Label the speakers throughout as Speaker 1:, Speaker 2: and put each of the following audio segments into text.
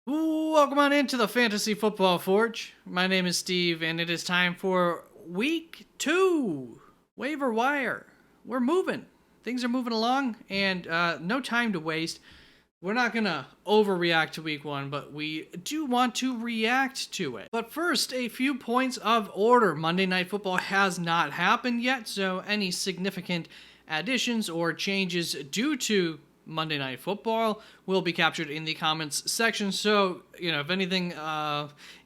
Speaker 1: Welcome on into the Fantasy Football Forge. My name is Steve, and it is time for week 2 waiver wire. We're moving. Things are moving along, and no time to waste. We're not going to overreact to week 1, but we do want to react to it. But first, a few points of order. Monday Night Football has not happened yet, so any significant additions or changes due to Monday Night Football will be captured in the comments section. So, if anything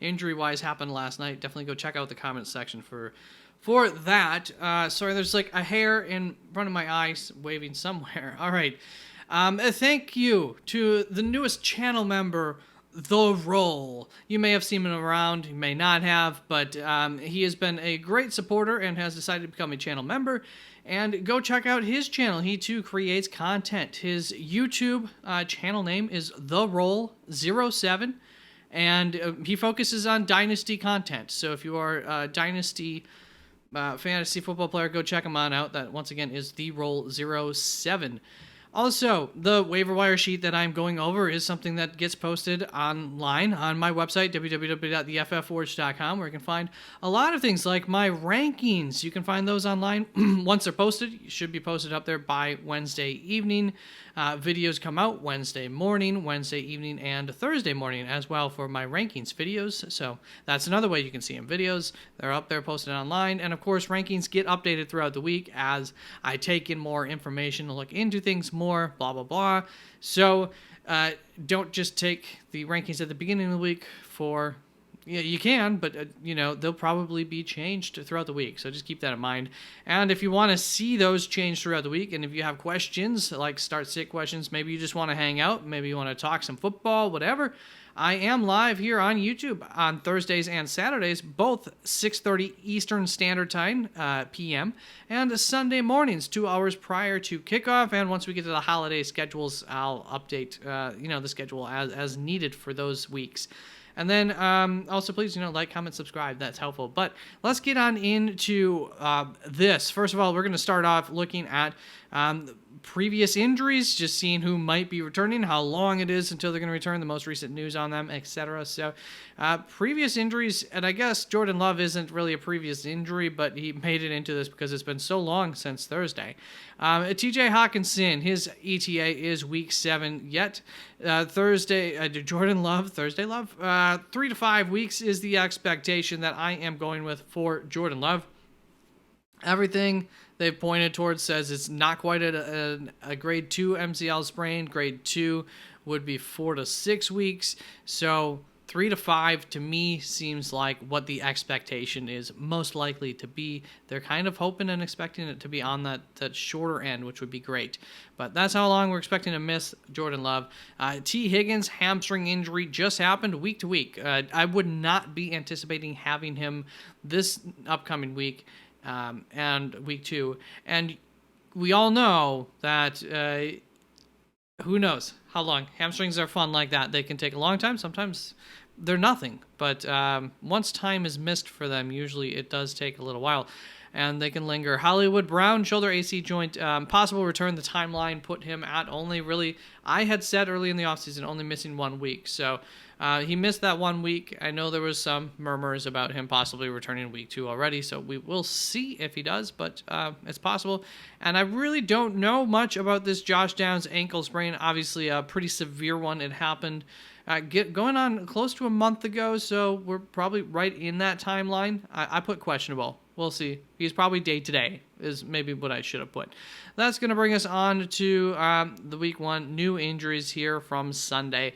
Speaker 1: injury-wise happened last night, definitely go check out the comments section for that. Sorry, there's like a hair in front of my eyes waving somewhere. All right. Thank you to the newest channel member, The Roll. You may have seen him around, you may not have, but he has been a great supporter and has decided to become a channel member. And go check out his channel. He too creates content. His YouTube channel name is The Roll 07, and he focuses on Dynasty content. So if you are a Dynasty fantasy football player, go check him on out. That once again is The Roll 07. Also, the waiver wire sheet that I'm going over is something that gets posted online on my website, www.theFFforge.com, where you can find a lot of things like my rankings. You can find those online once they're posted. You should be posted up there by Wednesday evening. Videos come out Wednesday morning, Wednesday evening, and Thursday morning as well for my rankings videos. So that's another way you can see them. Videos, they're up there posted online. And of course, rankings get updated throughout the week as I take in more information to look into things more, blah, blah, blah. So don't just take the rankings at the beginning of the week for... Yeah, you can, but, they'll probably be changed throughout the week. So just keep that in mind. And if you want to see those change throughout the week, and if you have questions, like start-sit questions, maybe you just want to hang out, maybe you want to talk some football, whatever, I am live here on YouTube on Thursdays and Saturdays, both 6:30 Eastern Standard Time, p.m., and Sunday mornings, 2 hours prior to kickoff. And once we get to the holiday schedules, I'll update, the schedule as needed for those weeks. And then also, please, like, comment, subscribe. That's helpful. But let's get on into this. First of all, we're going to start off looking at previous injuries, just seeing who might be returning, how long it is until they're going to return, the most recent news on them, etc. So previous injuries, and I guess Jordan Love isn't really a previous injury, but he made it into this because it's been so long since Thursday. TJ Hawkinson, his ETA is week 7 yet. Thursday, Jordan Love, Thursday Love, 3 to 5 weeks is the expectation that I am going with for Jordan Love. Everything they've pointed towards says it's not quite a grade 2 MCL sprain. Grade 2 would be 4 to 6 weeks. So 3 to 5 to me seems like what the expectation is most likely to be. They're kind of hoping and expecting it to be on that shorter end, which would be great. But that's how long we're expecting to miss Jordan Love. T. Higgins' hamstring injury just happened week to week. I would not be anticipating having him this upcoming week. And week 2, and we all know that who knows how long. Hamstrings are fun like that. They can take a long time. Sometimes they're nothing, but once time is missed for them, usually it does take a little while, and they can linger. Hollywood Brown, shoulder AC joint, possible return. The timeline put him at only really, I had said early in the offseason, only missing 1 week. So he missed that 1 week. I know there was some murmurs about him possibly returning week 2 already, so we will see if he does, but it's possible. And I really don't know much about this Josh Downs ankle sprain. Obviously a pretty severe one. It happened going on close to a month ago, so we're probably right in that timeline. I put questionable. We'll see. He's probably day-to-day is maybe what I should have put. That's going to bring us on to the week 1 new injuries here from Sunday.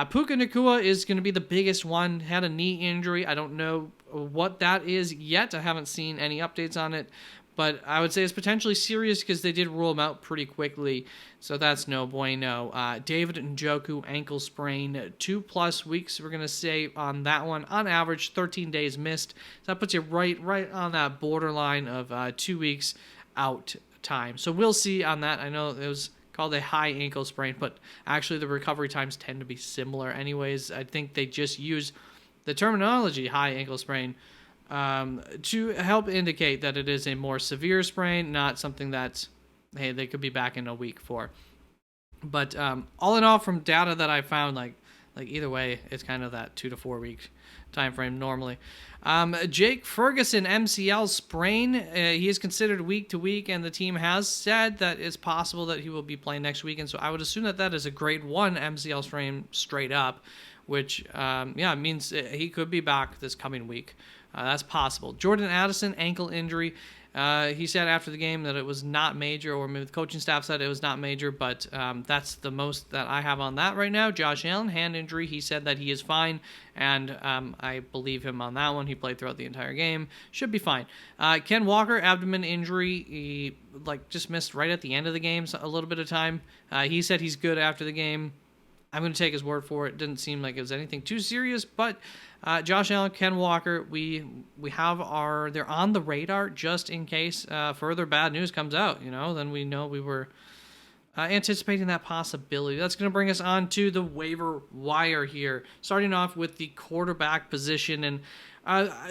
Speaker 1: Puka Nacua is going to be the biggest one. Had a knee injury. I don't know what that is yet. I haven't seen any updates on it. But I would say it's potentially serious because they did rule him out pretty quickly. So that's no bueno. David Njoku ankle sprain, 2+ weeks we're going to say on that one. On average, 13 days missed. So that puts you right on that borderline of 2 weeks out time. So we'll see on that. I know it was called a high ankle sprain, but actually the recovery times tend to be similar anyways. I think they just use the terminology high ankle sprain to help indicate that it is a more severe sprain, not something that, hey, they could be back in a week for. But all in all, from data that I found, like Like either way, it's kind of that 2 to 4 week time frame normally. Jake Ferguson, MCL sprain. He is considered week to week, and the team has said that it's possible that he will be playing next week. And so I would assume that that is a grade 1 MCL sprain straight up, which means he could be back this coming week. That's possible. Jordan Addison, ankle injury. He said after the game that it was not major, or maybe the coaching staff said it was not major, but that's the most that I have on that right now. Josh Allen, hand injury. He said that he is fine, and I believe him on that one. He played throughout the entire game. Should be fine. Ken Walker, abdomen injury. He just missed right at the end of the game, so a little bit of time. He said he's good after the game. I'm going to take his word for it. Didn't seem like it was anything too serious, but Josh Allen, Ken Walker, they're on the radar just in case further bad news comes out. Then we know we were anticipating that possibility. That's going to bring us on to the waiver wire here, starting off with the quarterback position, and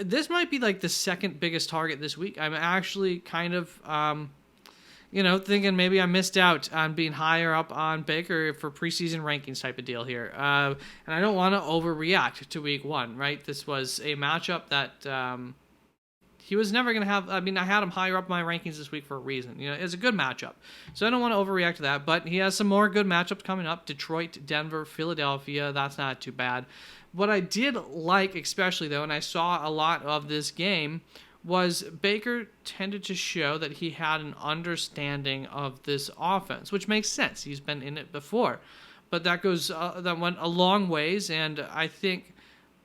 Speaker 1: this might be like the second biggest target this week. I'm actually kind of thinking maybe I missed out on being higher up on Baker for preseason rankings type of deal here. And I don't want to overreact to week 1, right? This was a matchup that he was never going to have. I mean, I had him higher up in my rankings this week for a reason. It's a good matchup. So I don't want to overreact to that, but he has some more good matchups coming up. Detroit, Denver, Philadelphia. That's not too bad. What I did like, especially though, and I saw a lot of this game, was Baker tended to show that he had an understanding of this offense, which makes sense. He's been in it before, but that went a long ways, and I think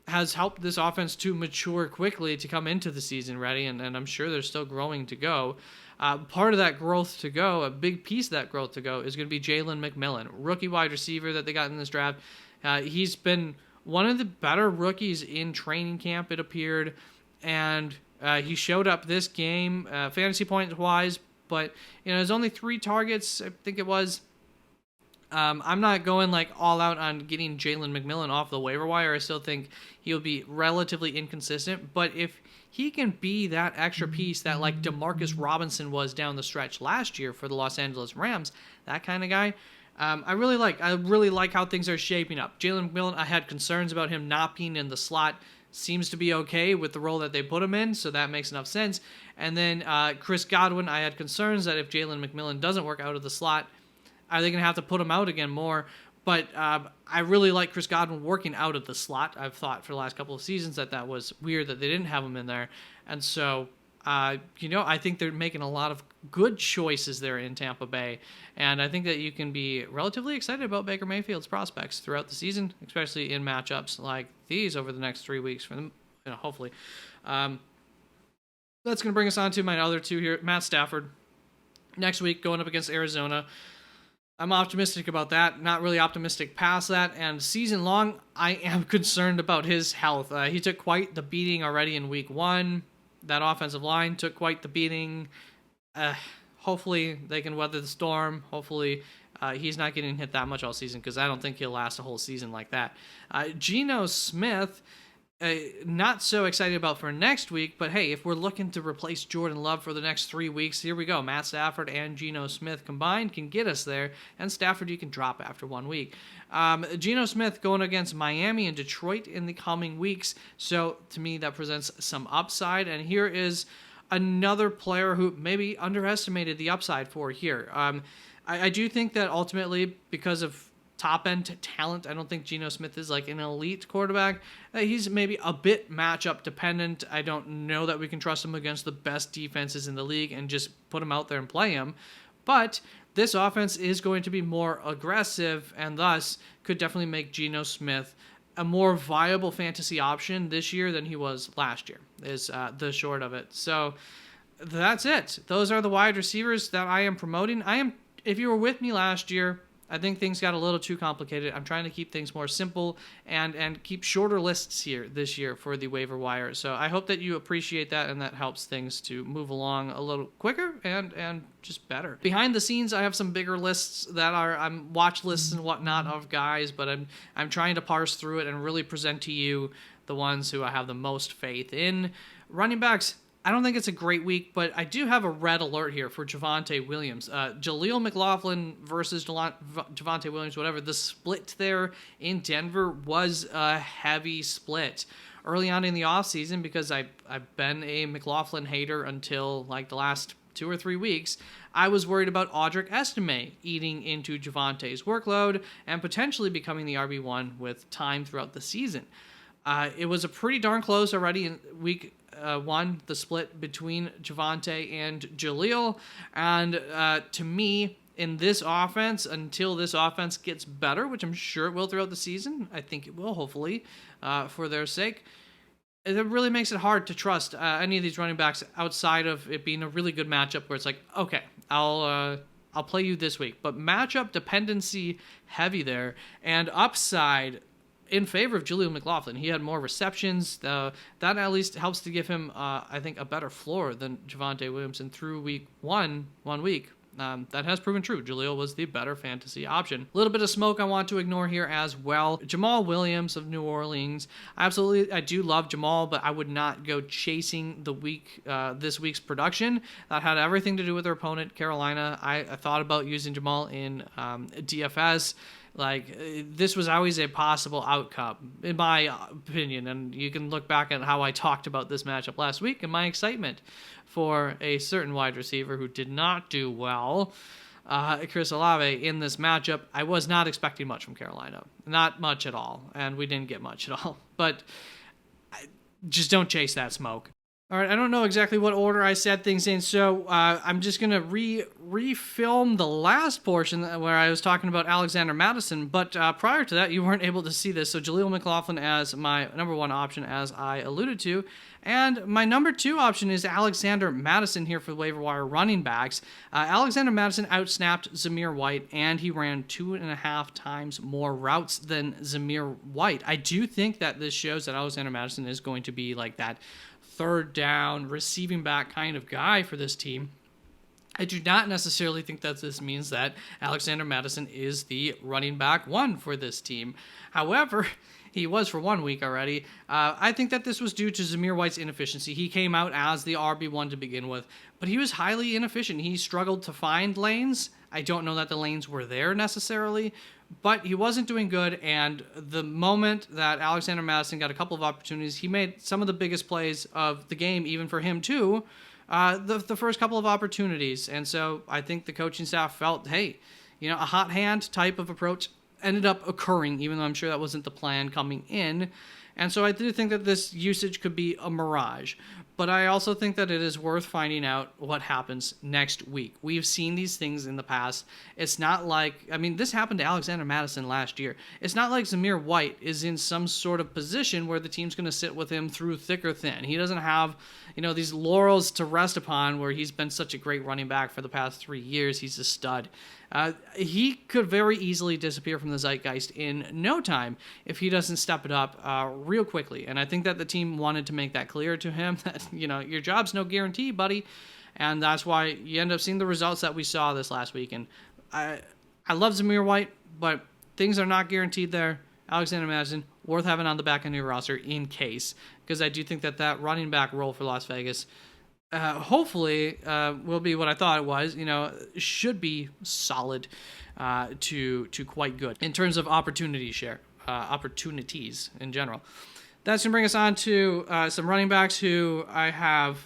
Speaker 1: has helped this offense to mature quickly to come into the season ready, and I'm sure they're still growing to go. Part of that growth to go, a big piece of that growth to go, is going to be Jalen McMillan, rookie wide receiver that they got in this draft. He's been one of the better rookies in training camp, it appeared, and he showed up this game, fantasy points wise, but there's only 3 targets, I think it was. I'm not going all out on getting Jalen McMillan off the waiver wire. I still think he'll be relatively inconsistent, but if he can be that extra piece that Demarcus Robinson was down the stretch last year for the Los Angeles Rams, that kind of guy, I really like how things are shaping up. Jalen McMillan, I had concerns about him not being in the slot. Seems to be okay with the role that they put him in, so that makes enough sense. And then Chris Godwin, I had concerns that if Jalen McMillan doesn't work out of the slot, are they going to have to put him out again more? But I really like Chris Godwin working out of the slot. I've thought for the last couple of seasons that was weird that they didn't have him in there. And so, I think they're making a lot of good choices there in Tampa Bay. And I think that you can be relatively excited about Baker Mayfield's prospects throughout the season, especially in matchups like these over the next 3 weeks for them, hopefully. That's going to bring us on to my other 2 here. Matt Stafford, next week going up against Arizona. I'm optimistic about that, not really optimistic past that, and season long, I am concerned about his health. He took quite the beating already in week 1. That offensive line took quite the beating. Hopefully they can weather the storm. Hopefully he's not getting hit that much all season, because I don't think he'll last a whole season like that. Geno Smith, not so excited about for next week, but hey, if we're looking to replace Jordan Love for the next 3 weeks, here we go. Matt Stafford and Geno Smith combined can get us there, and Stafford you can drop after 1 week. Geno Smith going against Miami and Detroit in the coming weeks, so to me that presents some upside, and here is another player who maybe underestimated the upside for here. I do think that ultimately, because of top-end talent, I don't think Geno Smith is an elite quarterback. He's maybe a bit matchup dependent. I don't know that we can trust him against the best defenses in the league and just put him out there and play him. But this offense is going to be more aggressive, and thus could definitely make Geno Smith a more viable fantasy option this year than he was last year, is the short of it. So that's it. Those are the wide receivers that I am promoting. If you were with me last year, I think things got a little too complicated. I'm trying to keep things more simple and keep shorter lists here this year for the waiver wire. So I hope that you appreciate that, and that helps things to move along a little quicker and just better. Behind the scenes, I have some bigger lists that are watch lists and whatnot of guys, but I'm trying to parse through it and really present to you the ones who I have the most faith in. Running backs, I don't think it's a great week, but I do have a red alert here for Javonte Williams. Jaleel McLaughlin versus Javonte Williams, whatever. The split there in Denver was a heavy split early on in the offseason because I've been a McLaughlin hater until like the last 2 or 3 weeks. I was worried about Audric Estime eating into Javonte's workload and potentially becoming the RB1 with time throughout the season. It was a pretty darn close already in week 1, the split between Javonte and Jaleel. And to me, in this offense, until this offense gets better, which I'm sure it will throughout the season, I think it will, hopefully, for their sake, it really makes it hard to trust any of these running backs outside of it being a really good matchup where it's like, okay, I'll play you this week. But matchup dependency heavy there, and upside in favor of Jaleel McLaughlin. He had more receptions. That at least helps to give him, I think, a better floor than Javonte Williams. And through week 1 week, that has proven true. Jaleel was the better fantasy option. A little bit of smoke I want to ignore here as well. Jamal Williams of New Orleans. Absolutely, I do love Jamal, but I would not go chasing this week's production. That had everything to do with their opponent, Carolina. I thought about using Jamal in DFS. Like, this was always a possible outcome, in my opinion, and you can look back at how I talked about this matchup last week and my excitement for a certain wide receiver who did not do well, Chris Olave, in this matchup. I was not expecting much from Carolina. Not much at all, and we didn't get much at all. But just don't chase that smoke. All right, I don't know exactly what order I said things in, so I'm just going to refilm the last portion where I was talking about Alexander Mattison, but prior to that, you weren't able to see this, so Jaleel McLaughlin as my number 1 option, as I alluded to, and my number 2 option is Alexander Mattison here for the waiver wire running backs. Alexander Mattison outsnapped Zamir White, and he ran 2.5 times more routes than Zamir White. I do think that this shows that Alexander Mattison is going to be like that third down, receiving back kind of guy for this team. I do not necessarily think that this means that Alexander Mattison is the running back 1 for this team. However, he was for 1 week already. I think that this was due to Zamir White's inefficiency. He came out as the RB1 to begin with, but he was highly inefficient. He struggled to find lanes. I don't know that the lanes were there necessarily, but he wasn't doing good, and the moment that Alexander Mattison got a couple of opportunities, he made some of the biggest plays of the game, even for him too, the first couple of opportunities. And so I think the coaching staff felt, hey, a hot hand type of approach ended up occurring, even though I'm sure that wasn't the plan coming in. And so I do think that this usage could be a mirage. But I also think that it is worth finding out what happens next week. We've seen these things in the past. It's not like, this happened to Alexander Mattison last year. It's not like Zamir White is in some sort of position where the team's going to sit with him through thick or thin. He doesn't have, these laurels to rest upon where he's been such a great running back for the past 3 years. He's a stud. He could very easily disappear from the zeitgeist in no time if he doesn't step it up real quickly. And I think that the team wanted to make that clear to him that, your job's no guarantee, buddy. And that's why you end up seeing the results that we saw this last week. And I love Zamir White, but things are not guaranteed there. Alexander Mattison, worth having on the back end of your roster in case, because I do think that running back role for Las Vegas hopefully will be what I thought it was. Should be solid to quite good in terms of opportunity share, opportunities in general. That's going to bring us on to some running backs who I have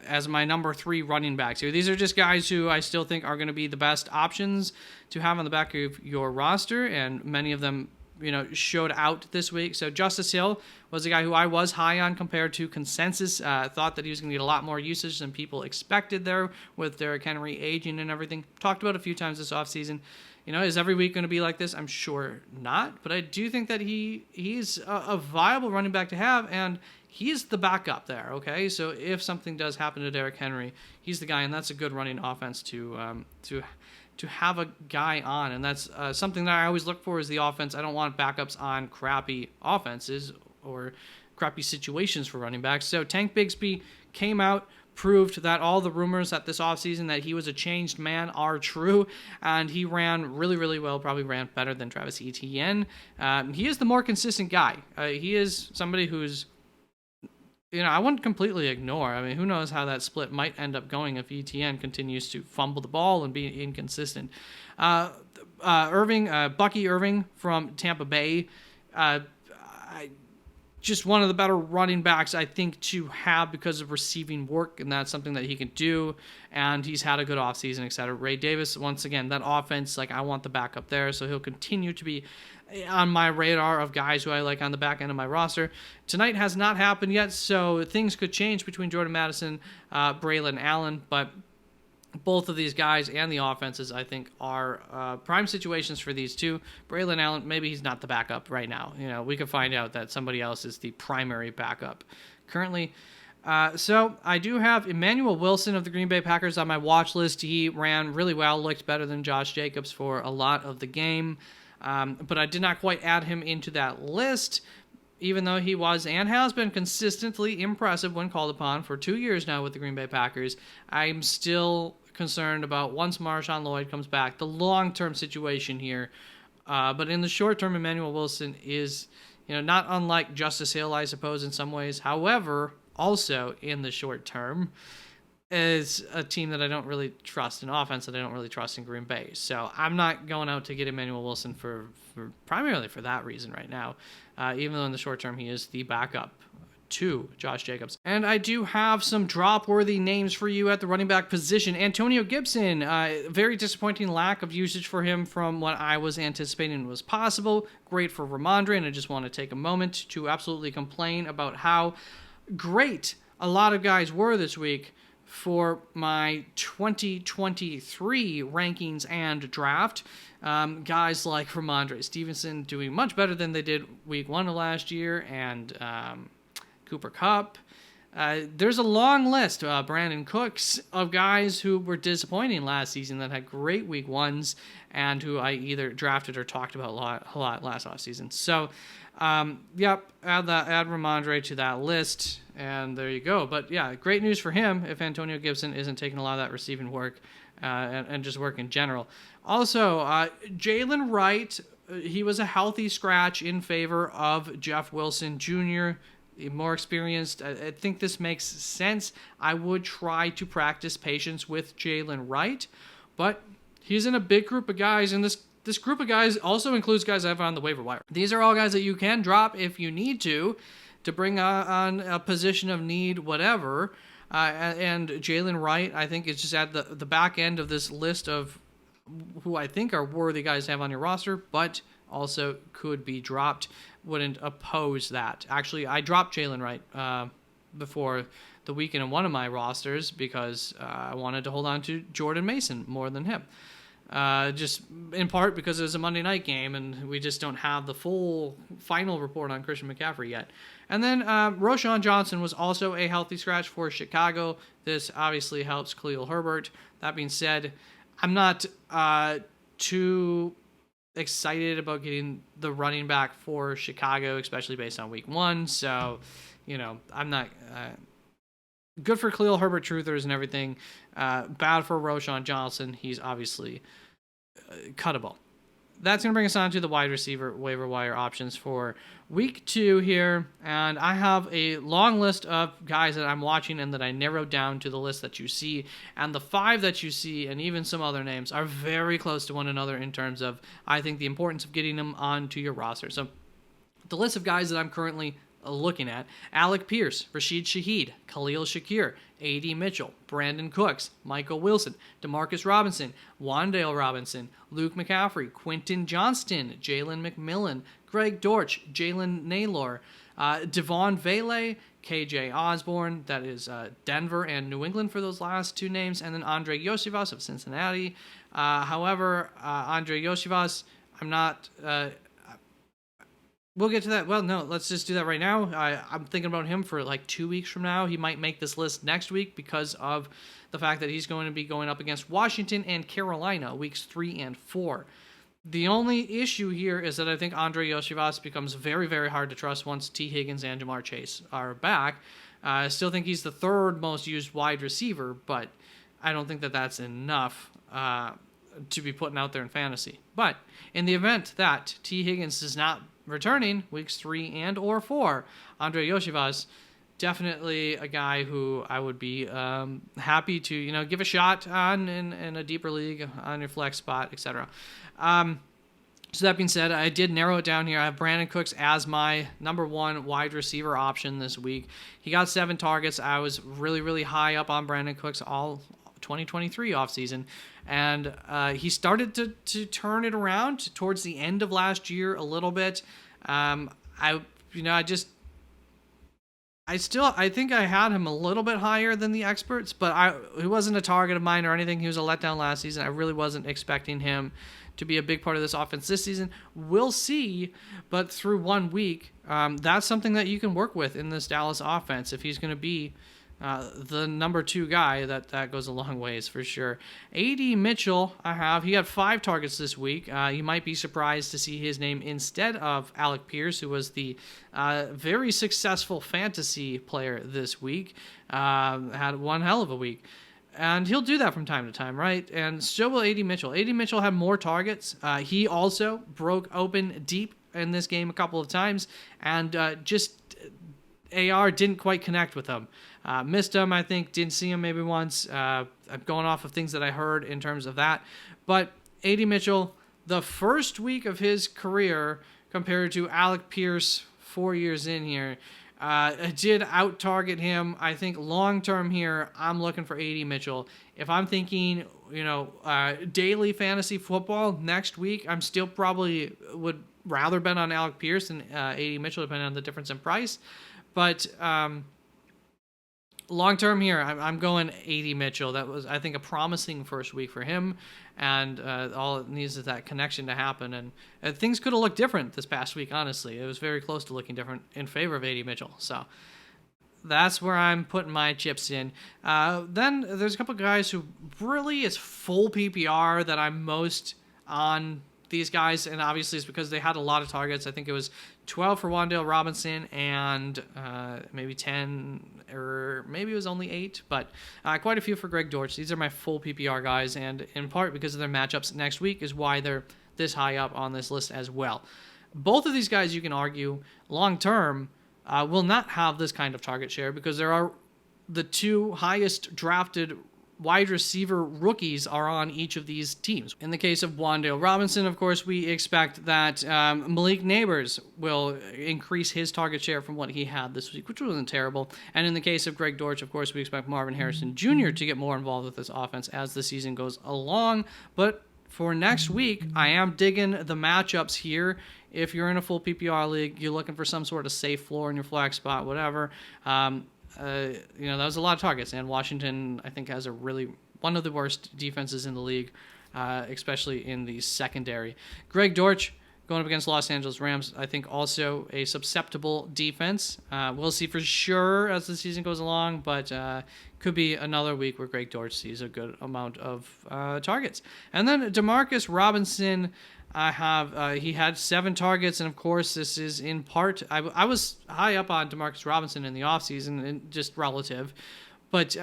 Speaker 1: as my number 3 running backs here. These are just guys who I still think are going to be the best options to have on the back of your roster, and many of them showed out this week. So Justice Hill was a guy who I was high on compared to consensus. Thought that he was going to get a lot more usage than people expected there with Derrick Henry aging and everything. Talked about a few times this offseason. Is every week going to be like this? I'm sure not. But I do think that he's a viable running back to have, and he's the backup there, okay? So if something does happen to Derrick Henry, he's the guy, and that's a good running offense to have a guy on, and that's something that I always look for is the offense. I don't want backups on crappy offenses or crappy situations for running backs. So Tank Bigsby came out, proved that all the rumors that this offseason that he was a changed man are true, and he ran really, really well, probably ran better than Travis Etienne. He is the more consistent guy. He is somebody who's I wouldn't completely ignore. I mean, who knows how that split might end up going if ETN continues to fumble the ball and be inconsistent. Bucky Irving from Tampa Bay, just one of the better running backs, I think, to have because of receiving work, and that's something that he can do, and he's had a good offseason, etc. Ray Davis, once again, that offense, I want the backup there, so he'll continue to be on my radar of guys who I like on the back end of my roster. Tonight has not happened yet, so things could change between Jordan Madison, Braylon Allen, but both of these guys and the offenses, I think, are prime situations for these two. Braylon Allen, maybe he's not the backup right now. We could find out that somebody else is the primary backup currently. So I do have Emmanuel Wilson of the Green Bay Packers on my watch list. He ran really well, looked better than Josh Jacobs for a lot of the game. But I did not quite add him into that list, even though he was and has been consistently impressive when called upon for 2 years now with the Green Bay Packers. I'm still concerned about once Marshawn Lloyd comes back, the long-term situation here. But in the short term, Emmanuel Wilson is, not unlike Justice Hill, I suppose, in some ways. However, also in the short term, is a team that I don't really trust, an offense that I don't really trust in Green Bay. So I'm not going out to get Emmanuel Wilson for primarily for that reason right now, even though in the short term he is the backup to Josh Jacobs. And I do have some drop-worthy names for you at the running back position. Antonio Gibson, very disappointing lack of usage for him from what I was anticipating was possible. Great for Ramondre, and I just want to take a moment to absolutely complain about how great a lot of guys were this week for my 2023 rankings and draft. Guys like Ramondre Stevenson doing much better than they did week 1 of last year, and Cooper Kupp. There's a long list, Brandon Cooks, of guys who were disappointing last season that had great week 1s and who I either drafted or talked about a lot last offseason. So, add Ramondre to that list, and there you go. But yeah, great news for him if Antonio Gibson isn't taking a lot of that receiving work and just work in general. Also, Jalen Wright, he was a healthy scratch in favor of Jeff Wilson Jr., more experienced. I think this makes sense. I would try to practice patience with Jalen Wright, but he's in a big group of guys, and this group of guys also includes guys I have on the waiver wire. These are all guys that you can drop if you need to bring on a position of need, whatever. And Jalen Wright, I think, is just at the back end of this list of who I think are worthy guys to have on your roster, but also could be dropped. Wouldn't oppose that. Actually, I dropped Jalen Wright before the weekend in one of my rosters because I wanted to hold on to Jordan Mason more than him. Just in part because it was a Monday night game and we just don't have the full final report on Christian McCaffrey yet. And then Roschon Johnson was also a healthy scratch for Chicago. This obviously helps Khalil Herbert. That being said, I'm not too excited about getting the running back for Chicago, especially based on week 1. So, I'm not good for Khalil Herbert truthers and everything. Bad for Roschon Johnson. He's obviously cuttable. That's going to bring us on to the wide receiver waiver wire options for week 2 here. And I have a long list of guys that I'm watching and that I narrowed down to the list that you see. And the 5 that you see, and even some other names, are very close to one another in terms of, I think, the importance of getting them onto your roster. So the list of guys that I'm currently looking at: Alec Pierce, Rashid Shaheed, Khalil Shakir, A.D. Mitchell, Brandon Cooks, Michael Wilson, Demarcus Robinson, Wan'Dale Robinson, Luke McCaffrey, Quentin Johnston, Jalen McMillan, Greg Dortch, Jalen Naylor, Devon Vele, KJ Osborne, that is Denver and New England for those last 2 names, and then Andre Yosivas of Cincinnati. However, Andre Yosivas, I'm not... We'll get to that. Well, no, let's just do that right now. I'm thinking about him for 2 weeks from now. He might make this list next week because of the fact that he's going to be going up against Washington and Carolina weeks 3 and 4. The only issue here is that I think Andre Yosivas becomes very, very hard to trust once T. Higgins and Jamar Chase are back. I still think he's the 3rd most used wide receiver, but I don't think that that's enough to be putting out there in fantasy. But in the event that T. Higgins is not returning weeks 3 and or 4, Andre Yosivas definitely a guy who I would be happy to give a shot on in a deeper league on your flex spot, etc. So that being said, I did narrow it down here. I have Brandon Cooks as my number one wide receiver option this week. He got 7 targets. I was really, really high up on Brandon Cooks all 2023 offseason. And he started to turn it around towards the end of last year a little bit. I think I had him a little bit higher than the experts, but he wasn't a target of mine or anything. He was a letdown last season. I really wasn't expecting him to be a big part of this offense this season. We'll see, but through 1 week, that's something that you can work with in this Dallas offense. If he's going to be the number 2 guy, that goes a long ways for sure. A.D. Mitchell, he had 5 targets this week. You might be surprised to see his name instead of Alec Pierce, who was the very successful fantasy player this week. Had one hell of a week. And he'll do that from time to time, right? And so will A.D. Mitchell. A.D. Mitchell had more targets. He also broke open deep in this game a couple of times, and AR didn't quite connect with him. Missed him, I think. Didn't see him maybe once. I'm going off of things that I heard in terms of that. But A.D. Mitchell, the first week of his career compared to Alec Pierce 4 years in here, did out-target him. I think long-term here, I'm looking for A.D. Mitchell. If I'm thinking, daily fantasy football next week, I'm still probably would rather bet on Alec Pierce than A.D. Mitchell, depending on the difference in price. But long-term here, I'm going A.D. Mitchell. That was, I think, a promising first week for him. And all it needs is that connection to happen. And things could have looked different this past week, honestly. It was very close to looking different in favor of A.D. Mitchell. So that's where I'm putting my chips in. Then there's a couple of guys who really is full PPR that I'm most on these guys. And obviously it's because they had a lot of targets. I think it was 12 for Wan'Dale Robinson and maybe 10 or maybe it was only 8, but quite a few for Greg Dortch. These are my full PPR guys, and in part because of their matchups next week is why they're this high up on this list as well. Both of these guys, you can argue, long-term will not have this kind of target share because there are the 2 highest drafted wide receiver rookies are on each of these teams. In the case of Wan'Dale Robinson, of course, we expect that Malik Neighbors will increase his target share from what he had this week, which wasn't terrible. And in the case of Greg Dortch, of course, we expect Marvin Harrison Jr. to get more involved with this offense as the season goes along. But for next week, I am digging the matchups here. If you're in a full PPR league, you're looking for some sort of safe floor in your flex spot, whatever. That was a lot of targets, and Washington, I think, has one of the worst defenses in the league, especially in the secondary. Greg Dortch going up against Los Angeles Rams, I think also a susceptible defense. We'll see for sure as the season goes along, but could be another week where Greg Dortch sees a good amount of targets. And then DeMarcus Robinson, he had 7 targets, and of course this is in part, I was high up on DeMarcus Robinson in the offseason, and just relative, but just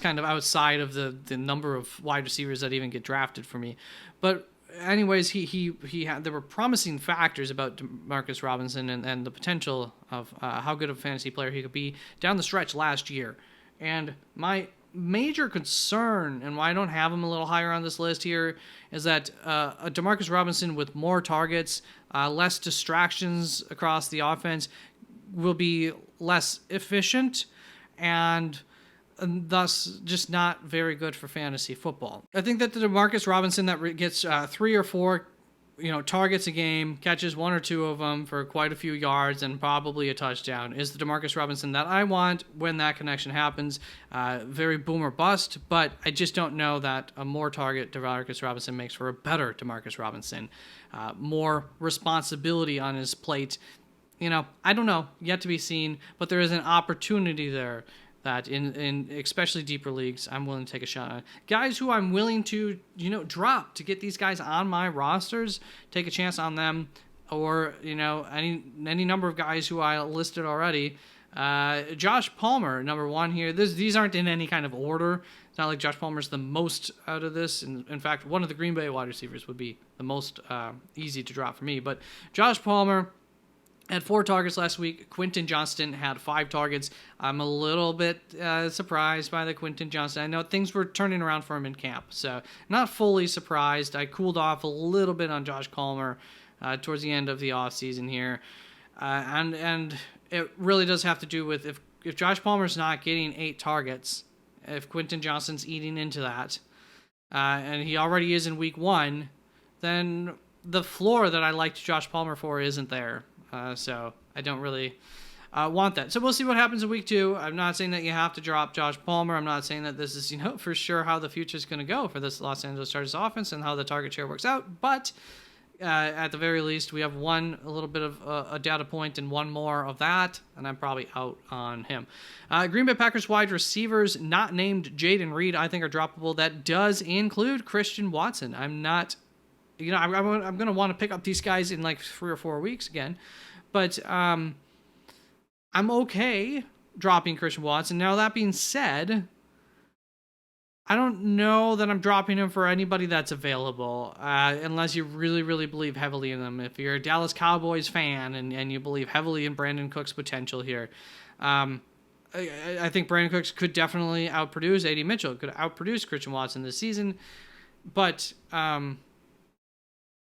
Speaker 1: kind of outside of the number of wide receivers that even get drafted for me. But anyways, he had, there were promising factors about DeMarcus Robinson and the potential of how good of a fantasy player he could be down the stretch last year. And my major concern, and why I don't have him a little higher on this list here, is that a DeMarcus Robinson with more targets, less distractions across the offense, will be less efficient and thus just not very good for fantasy football. I think that the DeMarcus Robinson that gets 3 or 4 targets a game, catches 1 or 2 of them for quite a few yards and probably a touchdown is the DeMarcus Robinson that I want when that connection happens. Very boom or bust, but I just don't know that a more target DeMarcus Robinson makes for a better DeMarcus Robinson. More responsibility on his plate. I don't know, yet to be seen, but there is an opportunity there that in especially deeper leagues, I'm willing to take a shot on. Guys who I'm willing to, drop to get these guys on my rosters, take a chance on them, or, any number of guys who I listed already. Josh Palmer, number 1 here. These aren't in any kind of order. It's not like Josh Palmer's the most out of this. In fact, one of the Green Bay wide receivers would be the most easy to drop for me. But Josh Palmer, Had 4 targets last week. Quentin Johnston had 5 targets. I'm a little bit surprised by the Quentin Johnston. I know things were turning around for him in camp, so not fully surprised. I cooled off a little bit on Josh Palmer towards the end of the offseason here. And it really does have to do with if Josh Palmer's not getting 8 targets, if Quentin Johnston's eating into that, and he already is in week 1, then the floor that I liked Josh Palmer for isn't there. So I don't really want that. So we'll see what happens in week 2. I'm not saying that you have to drop Josh Palmer. I'm not saying that this is, for sure how the future is going to go for this Los Angeles Chargers offense and how the target share works out. But at the very least, we have a little bit of a data point and one more of that, and I'm probably out on him. Green Bay Packers wide receivers not named Jaden Reed, I think, are droppable. That does include Christian Watson. I'm not... I'm going to want to pick up these guys in like 3 or 4 weeks again. But I'm okay dropping Christian Watson. Now, that being said, I don't know that I'm dropping him for anybody that's available, unless you really, really believe heavily in them. If you're a Dallas Cowboys fan and you believe heavily in Brandon Cook's potential here, I think Brandon Cooks could definitely outproduce A.D. Mitchell, could outproduce Christian Watson this season. But...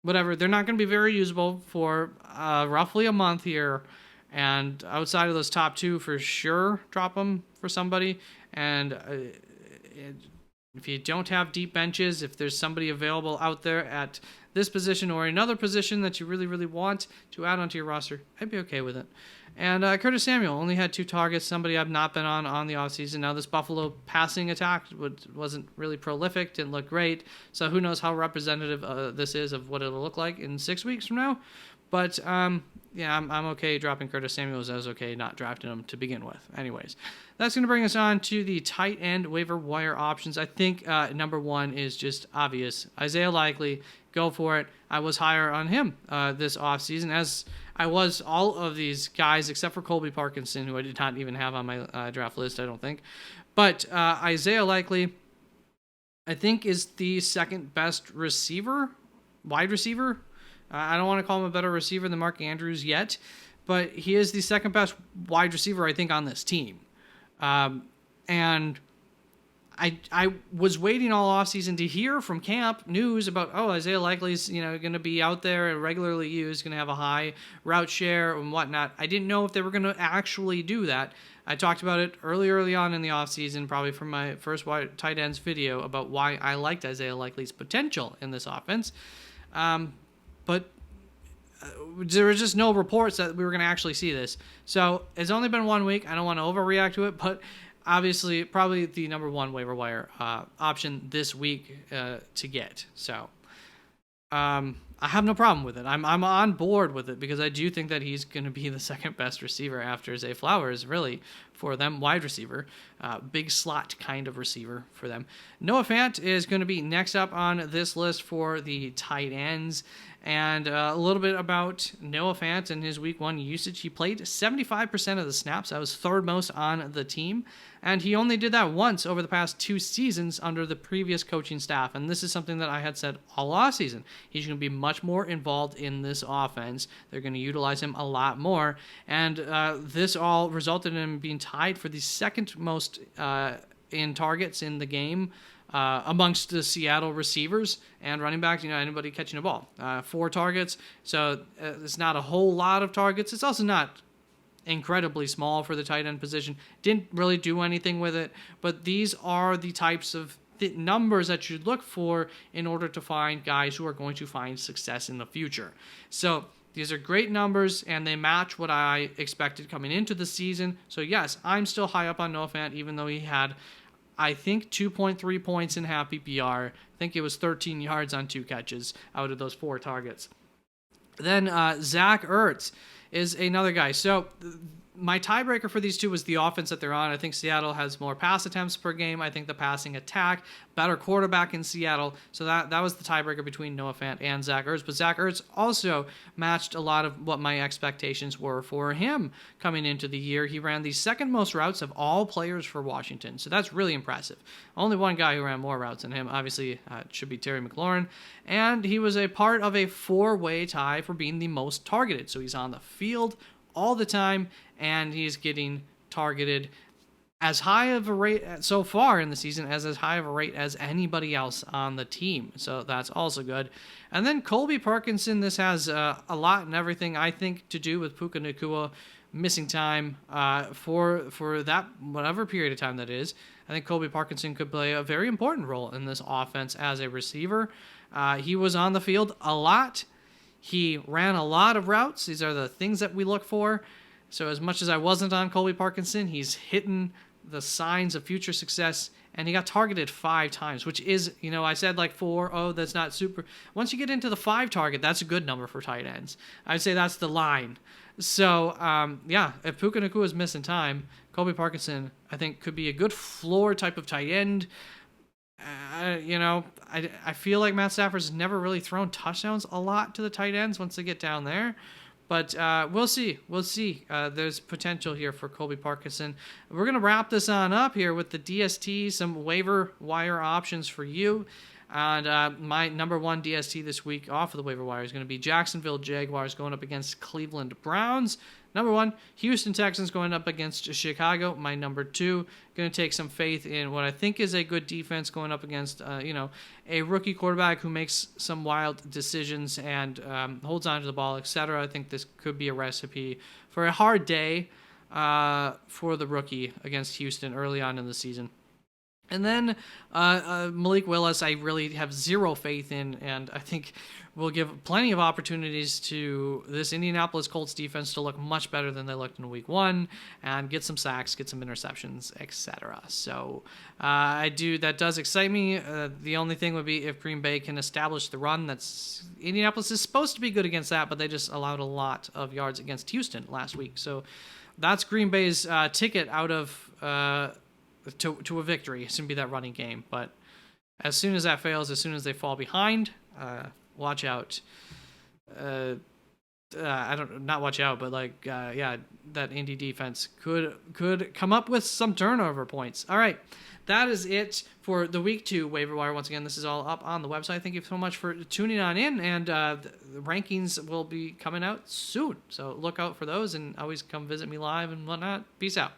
Speaker 1: whatever, they're not going to be very usable for roughly a month here, and outside of those top 2, for sure, drop them for somebody. And if you don't have deep benches, if there's somebody available out there at this position or another position that you really, really want to add onto your roster, I'd be okay with it. And Curtis Samuel only had 2 targets, somebody I've not been on the offseason. Now, this Buffalo passing attack wasn't really prolific, didn't look great, so who knows how representative this is of what it'll look like in 6 weeks from now. But, I'm okay dropping Curtis Samuel. I was okay not drafting him to begin with. Anyways, that's going to bring us on to the tight end waiver wire options. I think number 1 is just obvious. Isaiah Likely, go for it. I was higher on him this offseason, as I was all of these guys except for Colby Parkinson, who I did not even have on my draft list, I don't think. But Isaiah Likely, I think, is the second best wide receiver. I don't want to call him a better receiver than Mark Andrews yet, but he is the second best wide receiver, I think, on this team. And I was waiting all offseason to hear from camp news about, Isaiah Likely's, going to be out there and regularly used, going to have a high route share and whatnot. I didn't know if they were going to actually do that. I talked about it early on in the offseason, probably from my first tight ends video, about why I liked Isaiah Likely's potential in this offense. But there was just no reports that we were going to actually see this. So it's only been 1 week. I don't want to overreact to it, but obviously probably the number 1 waiver wire option this week to get. So I have no problem with it. I'm on board with it because I do think that he's going to be the second best receiver after Zay Flowers, really, for them, wide receiver. Big slot kind of receiver for them. Noah Fant is going to be next up on this list for the tight ends. And a little bit about Noah Fant and his week 1 usage. He played 75% of the snaps. That was third most on the team. And he only did that once over the past 2 seasons under the previous coaching staff. And this is something that I had said all offseason. He's going to be much more involved in this offense. They're going to utilize him a lot more. And this all resulted in him being tied for the second most in targets in the game amongst the Seattle receivers and running backs, anybody catching a ball. 4 targets, so it's not a whole lot of targets. It's also not incredibly small for the tight end position. Didn't really do anything with it, but these are the types of numbers that you look for in order to find guys who are going to find success in the future. So these are great numbers, and they match what I expected coming into the season. So yes, I'm still high up on Noah Fant, even though he had, I think, 2.3 points in half PPR. I think it was 13 yards on 2 catches out of those 4 targets. Then Zach Ertz is another guy. So My tiebreaker for these two was the offense that they're on. I think Seattle has more pass attempts per game. I think the passing attack, better quarterback in Seattle. So that was the tiebreaker between Noah Fant and Zach Ertz. But Zach Ertz also matched a lot of what my expectations were for him coming into the year. He ran the second most routes of all players for Washington. So that's really impressive. Only one guy who ran more routes than him, obviously, it should be Terry McLaurin. And he was a part of a 4-way tie for being the most targeted. So he's on the field all the time, and he's getting targeted as high of a rate so far in the season as high of a rate as anybody else on the team. So that's also good. And then Colby Parkinson, this has a lot and everything, I think, to do with Puka Nacua missing time for that whatever period of time that is. I think Colby Parkinson could play a very important role in this offense as a receiver. He was on the field a lot. He ran a lot of routes. These are the things that we look for. So as much as I wasn't on Colby Parkinson, he's hitting the signs of future success, and he got targeted 5 times, which is, I said like 4. Oh, that's not super. Once you get into the 5 target, that's a good number for tight ends. I'd say that's the line. So, if Puka Nacua is missing time, Colby Parkinson, I think, could be a good floor type of tight end. I feel like Matt Stafford's never really thrown touchdowns a lot to the tight ends once they get down there. But we'll see. There's potential here for Colby Parkinson. We're going to wrap this on up here with the DST, some waiver wire options for you. And my number 1 DST this week off of the waiver wire is going to be Jacksonville Jaguars going up against Cleveland Browns. Number 1, Houston Texans going up against Chicago. My number 2, going to take some faith in what I think is a good defense going up against, a rookie quarterback who makes some wild decisions and holds on to the ball, etc. I think this could be a recipe for a hard day for the rookie against Houston early on in the season. And then Malik Willis, I really have zero faith in, and I think will give plenty of opportunities to this Indianapolis Colts defense to look much better than they looked in Week 1 and get some sacks, get some interceptions, etc. So that does excite me. The only thing would be if Green Bay can establish the run. Indianapolis is supposed to be good against that, but they just allowed a lot of yards against Houston last week. So that's Green Bay's ticket out of to a victory. It's going to be that running game. But as soon as that fails, as soon as they fall behind, watch out. Not watch out, but that Indy defense could come up with some turnover points. All right, that is it for the Week 2 waiver wire. Once again, this is all up on the website. Thank you so much for tuning on in, and the rankings will be coming out soon. So look out for those, and always come visit me live and whatnot. Peace out.